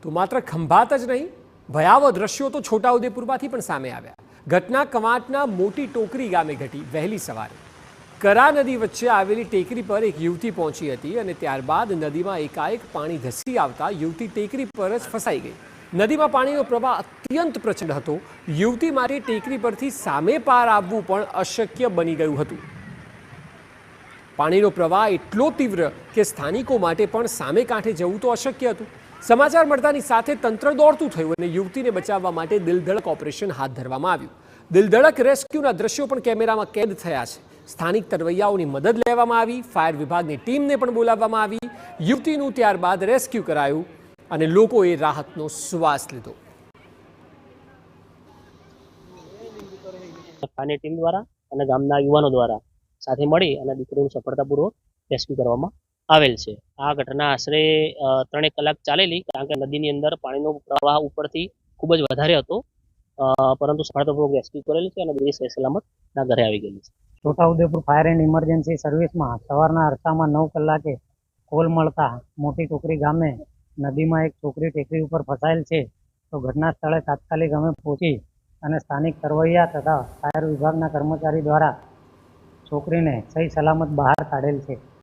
તો માત્ર ખંભાત જ નહીં, ભયાવહ દ્રશ્યો તો છોટાઉદેપુરમાંથી પણ સામે આવ્યા. ઘટના કવાંટના મોટી ટોકરી ગામે ઘટી વહેલી સવારે. કરા નદી વચ્ચે આવેલી ટેકરી પર એક યુવતી પહોંચી હતી અને ત્યારબાદ નદીમાં એકાએક પાણી ધસી આવતા યુવતી ટેકરી પર જ ફસાઈ ગઈ. નદીમાં પાણીનો પ્રવાહ અત્યંત પ્રચંડ હતો. યુવતી માટે ટેકરી પરથી સામે પાર આવવું પણ અશક્ય બની ગયું હતું. પાણીનો પ્રવાહ એટલો તીવ્ર કે સ્થાનિકો માટે પણ સામે કાંઠે જવું તો અશક્ય હતું. સમાચાર મળતાની સાથે તંત્ર દોડતું થયું અને યુવતીને બચાવવા માટે દિલધડક ઓપરેશન હાથ ધરવામાં આવ્યું. દિલધડક રેસ્ક્યુના દ્રશ્યો પણ કેમેરામાં કેદ થયા છે. સ્થાનિક તરવૈયાઓની મદદ લેવામાં આવી, ફાયર વિભાગની ટીમને પણ બોલાવવામાં આવી. યુવતીનું ત્યારબાદ રેસ્ક્યુ કરાયું અને લોકોએ રાહતનો શ્વાસ લીધો. સ્થાનિક ટીમ દ્વારા અને ગામના યુવાનો દ્વારા સાથે મળી અને દીકરીનું સફળતાપૂર્વક રેસ્ક્યુ કરવામાં આવેલ છે. આ ઘટના આશરે 3 કલાક ચાલેલી, કારણ કે નદીની અંદર પાણીનો પ્રવાહ ઉપરથી ખૂબ જ વધારે હતો, પરંતુ સફળતાપૂર્વક રેસ્ક્યુ કરેલ છે અને દીકરી સલામત ના ઘરે આવી ગયેલી છે. છોટાઉદેપુર ફાયર એન્ડ ઇમરજન્સી સર્વિસમાં સવારના અરસામાં 9 કલાકે કોલ મળતા મોટી ટોકરી ગામે નદીમાં એક છોકરી ટેકરી ઉપર ફસાયેલ છે. તો ઘટના સ્થળે તાત્કાલિક અમે પહોંચી અને સ્થાનિક તરવૈયા તથા ફાયર વિભાગના કર્મચારી દ્વારા છોકરીને સહી સલામત બહાર કાઢેલ છે.